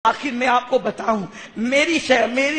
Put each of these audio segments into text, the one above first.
آخر میں آپ کو بتاؤں میری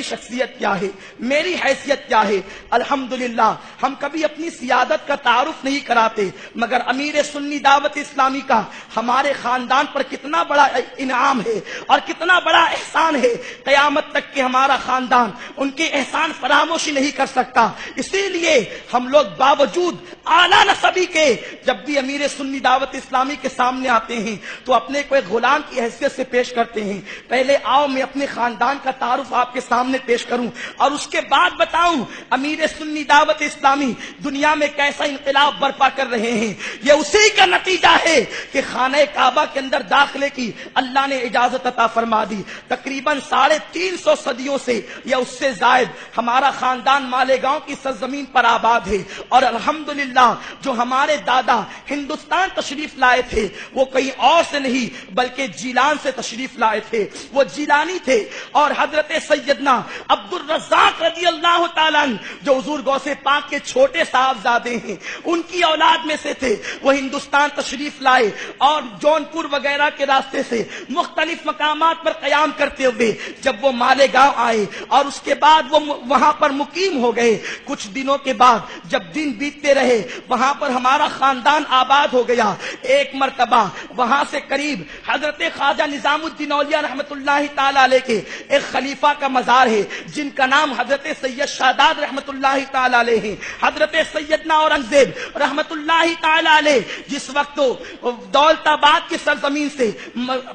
شخصیت کیا ہے، میری حیثیت کیا ہے۔ الحمدللہ ہم کبھی اپنی سیادت کا تعارف نہیں کراتے، مگر امیر سنی دعوت اسلامی کا ہمارے خاندان پر کتنا بڑا انعام ہے اور کتنا بڑا احسان ہے، قیامت تک کہ ہمارا خاندان ان کے احسان فراموشی نہیں کر سکتا۔ اسی لیے ہم لوگ باوجود اعلیٰ نسبی کے جب بھی امیر سنی دعوت اسلامی کے سامنے آتے ہیں تو اپنے کو ایک غلام کی حیثیت سے پیش کرتے ہیں۔ پہلے آؤ میں اپنے خاندان کا تعارف آپ کے سامنے پیش کروں اور اس کے بعد بتاؤں امیر سنی دعوت اسلامی دنیا میں کیسا انقلاب برپا کر رہے ہیں۔ یہ اسی کا نتیجہ ہے کہ خانہ کعبہ کے اندر داخلے کی اللہ نے اجازت عطا فرما دی۔ تقریباً 350 صدیوں سے یا اس سے زائد ہمارا خاندان مالیگاؤں کی سرزمین پر آباد ہے، اور الحمدللہ جو ہمارے دادا ہندوستان تشریف لائے تھے وہ کہیں اور سے نہیں بلکہ جیلان سے تشریف لائے تھے، وہ جیلانی تھے۔ اور حضرت سیدنا عبد الرزاق رضی اللہ تعالیٰ عنہ جو حضور غوث پاک کے چھوٹے صاحبزادے ہیں ان کی اولاد میں سے تھے، وہ ہندوستان تشریف لائے اور جونپور وغیرہ کے راستے سے مختلف مقامات پر قیام کرتے ہوئے جب وہ مالیگاؤں آئے اور اس کے بعد وہ وہاں پر مقیم ہو گئے، کچھ دنوں کے بعد جب دن بیتتے رہے وہاں پر ہمارا خاندان آباد ہو گیا۔ ایک مرتبہ وہاں سے قریب حضرت خواجہ نظام الدین اولیاء رحمت اللہ تعالی علیہ کے ایک خلیفہ کا مزار ہے جن کا نام حضرت سید شاداد رحمت اللہ تعالی علیہ ہے۔ حضرت سیدنا اورنگزیب رحمت اللہ تعالی علیہ جس وقت دولت آباد کی سرزمین سے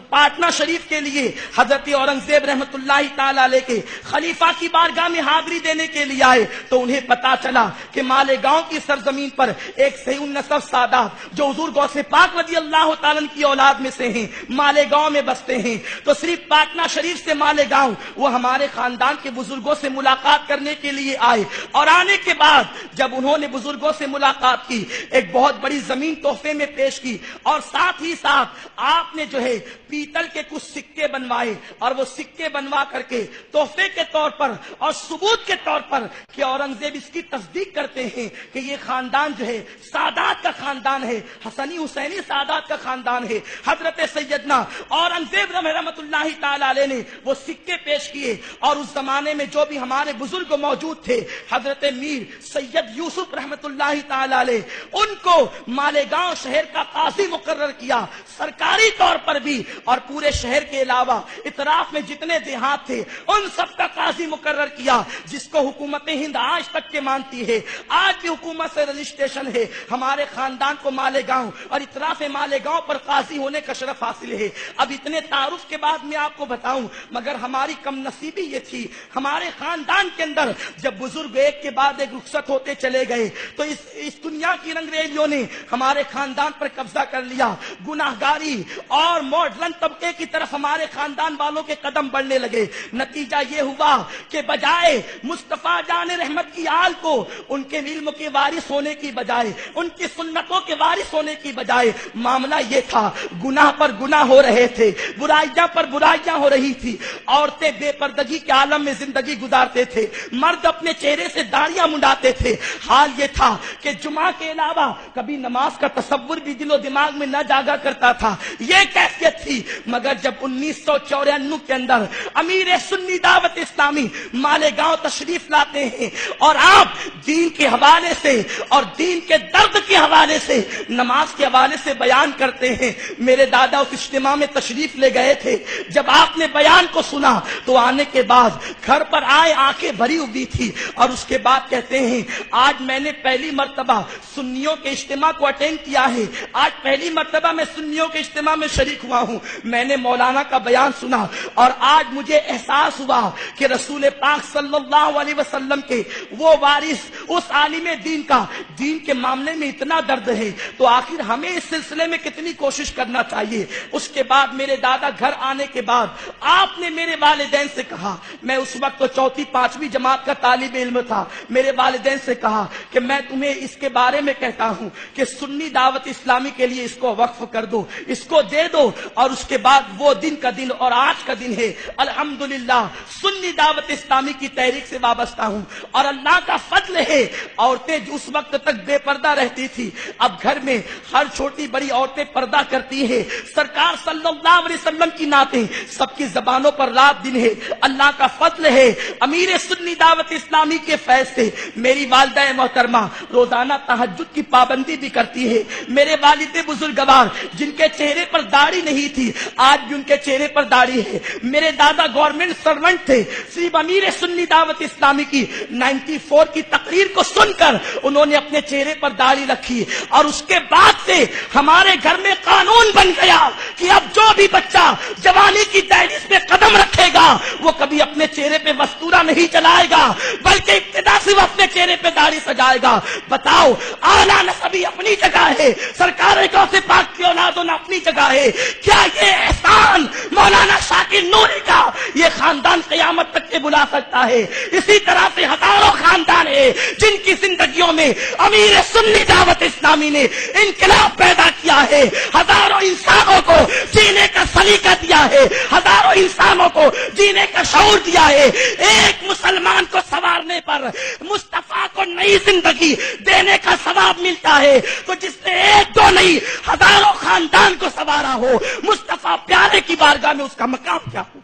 پٹنہ شریف کے لیے حضرت اورنگزیب رحمت اللہ تعالی علیہ کے خلیفہ کی بارگاہ میں حاضری دینے کے لیے آئے تو انہیں پتا چلا کہ مالیگاؤں کی سرزمین پر ایک صحیح النسب سادات جو حضور غوث پاک رضی اللہ تعالیٰ کی اولاد میں سے ہیں مالیگاؤں میں بستے ہیں، تو صرف پٹنہ شریف سے مالیگاؤں وہ ہمارے خاندان کے بزرگوں سے ملاقات کرنے کے لیے آئے، اور آنے کے بعد جب انہوں نے بزرگوں سے ملاقات کی ایک بہت بڑی زمین تحفے میں پیش کی، اور ساتھ ہی ساتھ آپ نے جو ہے پیتل کے کچھ سکے بنوائے، اور وہ سکے بنوا کر کے تحفے کے طور پر اور ثبوت کے طور پر کہ اورنگزیب اس کی تصدیق کرتے ہیں کہ یہ خاندان جو ہے سادات کا خاندان ہے، حسنی حسینی سادات کا خاندان ہے۔ حضرت سیدنا اورنگزیب رحمت اللہ تعالی علیہ نے وہ سکے پیش کیے، اور اس زمانے میں جو بھی ہمارے بزرگ موجود تھے حضرت میر سید یوسف رحمت اللہ تعالی علیہ ان کو مالیگاؤں شہر کا قاضی مقرر کیا سرکاری طور پر بھی، اور پورے شہر کے علاوہ اطراف میں جتنے دیہات تھے ان سب کا قاضی مقرر کیا، جس کو حکومت ہند آج تک کے مانتی ہے۔ آج بھی حکومت سے رجسٹریشن ہے ہمارے خاندان کو مالیگاؤں اور اطراف مالیگاؤں پر قاضی ہونے کا شرف حاصل ہے۔ اب اتنے تعارف کے بعد میں آپ کو بتاؤں مگر ہماری کم نصیبی یہ تھی ہمارے خاندان کے اندر جب بزرگ ایک کے بعد ایک رخصت ہوتے چلے گئے تو اس دنیا کی رنگریزیوں نے ہمارے خاندان پر قبضہ کر لیا، گناہگاری اور ماڈرن طبقے کی طرف ہمارے خاندان والوں کے قدم بڑھنے لگے۔ نتیجہ یہ ہوا کہ بجائے مصطفیٰ جان رحمت کی آل کو ان کے علم کے وارث ہونے کی بجائے ان کی سنتوں کے وارث ہونے کی بجائے معاملہ یہ تھا گناہ پر گناہ ہو رہے تھے، برائیاں پر برائیاں ہو رہی تھی، عورتیں بے پردگی کے عالم میں زندگی گزارتے تھے، مرد اپنے چہرے سے داڑیاں منڈاتے تھے۔ حال یہ تھا کہ جمعہ کے علاوہ کبھی نماز کا تصور بھی دل و دماغ میں نہ جاگا کرتا تھا، یہ کیفیت تھی۔ مگر جب 1994 کے اندر امیر سنی دعوت اسلامی مالیگاؤں تشریف لاتے ہیں اور آپ دین کے حوالے سے اور دین کے درد کے حوالے سے نماز کے حوالے سے بیان کرتے ہیں، میرے دادا اس اجتماع میں تشریف لے گئے تھے، جب آپ نے بیان کو سنا تو آنے کے بعد گھر پر آئے آنکھیں بھری ہوئی تھی، اور اس کے بعد کہتے ہیں آج میں نے پہلی مرتبہ سنیوں کے اجتماع کو اٹینڈ کیا ہے، آج پہلی مرتبہ میں سنیوں کے اجتماع میں شریک ہوا ہوں، میں نے مولانا کا بیان سنا اور آج مجھے احساس ہوا کہ رسول پاک صلی اللہ علیہ وسلم کے وہ وارث اس عالم دین کا دین کے معاملے میں اتنا درد ہے تو آخر ہمیں اس سلسلے میں کتنی کوشش کرنا چاہیے۔ اس کے بعد میرے دادا گھر آنے کے بعد آپ نے میرے والدین سے کہا، میں اس وقت تو 4 5ویں جماعت کا طالب علم تھا، میرے والدین سے کہا کہ میں تمہیں اس کے بارے میں کہتا ہوں کہ سنی دعوت اسلامی کے لیے اس کو وقف کر دو، اس کو دے دو، اور اس کے بعد وہ دن کا دن اور آج کا دن ہے الحمدللہ سنی دعوت اسلامی کی تحریک سے وابستہ ہوں، اور اللہ کا فضل ہے عورتیں جو اس وقت تک بے پردہ رہتی تھی اب گھر میں ہر چھوٹی بڑی عورتیں پردہ کرتی ہیں، سرکار صلی اللہ علیہ وسلم کی نعتیں سب کی زبانوں پر رات دن ہے، اللہ کا فضل ہے، امیر سنی دعوت اسلامی کے فیض سے میری والدہ محترمہ روزانہ تہجد کی پابندی بھی کرتی ہے۔ میرے والد بزرگوار جن کے چہرے پر داڑھی نہیں تھی، آج بھی ان کے چہرے پر داڑھی ہے۔ میرے دادا گورنمنٹ سرونٹ تھے، صرف امیر سنی دعوت اسلامی کی 94 کی تقریر کو سن کر انہوں نے اپنے چہرے پر داڑھی رکھی، اور اس کے بعد سے ہمارے گھر میں قانون بن گیا کہ اب جو بھی بچہ جوانی کی دہلیز میں قدم رکھے گا وہ کبھی اپنے چہرے پہ وستورا نہیں چلائے گا، بلکہ ابتدا سے وہ اپنے چہرے پہ داڑھی سجائے گا۔ بتاؤ، اعلیٰ نسبی اپنی جگہ ہے، سرکار غوث پاک کی اولادوں نے اپنی جگہ ہے، کیا یہ احسان مولانا شاکر نوری کا یہ خاندان قیامت تک کے بلا سکتا ہے؟ اسی طرح سے ہزاروں خاندان ہیں جن کی زندگیوں میں امیر سنی دعوت اسلامی نے انقلاب پیدا کیا ہے، ہزاروں انسانوں کو جینے کا سلیقہ دیا ہے، ہزاروں انسانوں کو جینے کا شعور دیا ہے۔ ایک مسلمان کو سنوارنے پر مصطفیٰ کو نئی زندگی دینے کا ثواب ملتا ہے، تو جس نے ایک دو نہیں ہزاروں خاندان کو سنوارا ہو، مصطفیٰ پیارے کی بارگاہ میں اس کا مقام کیا ہو؟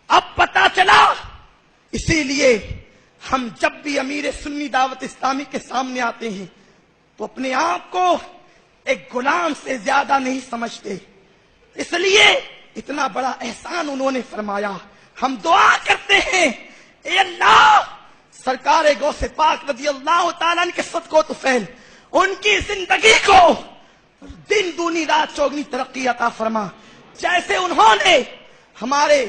اب پتا چلا، اسی لیے ہم جب بھی امیر سنی دعوت اسلامی کے سامنے آتے ہیں تو اپنے آپ کو ایک غلام سے زیادہ نہیں سمجھتے، اس لیے اتنا بڑا احسان انہوں نے فرمایا۔ ہم دعا کرتے ہیں، اے اللہ سرکار غوث پاک رضی اللہ تعالیٰ عنہ کے صدقہ و طفیل ان کی زندگی کو دن دونی رات چوگنی ترقی عطا فرما، جیسے انہوں نے ہمارے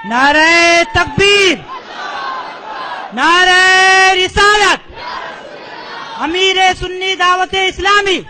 نعرہ تکبیر، نعرہ رسالت، امیر سنی دعوت اسلامی۔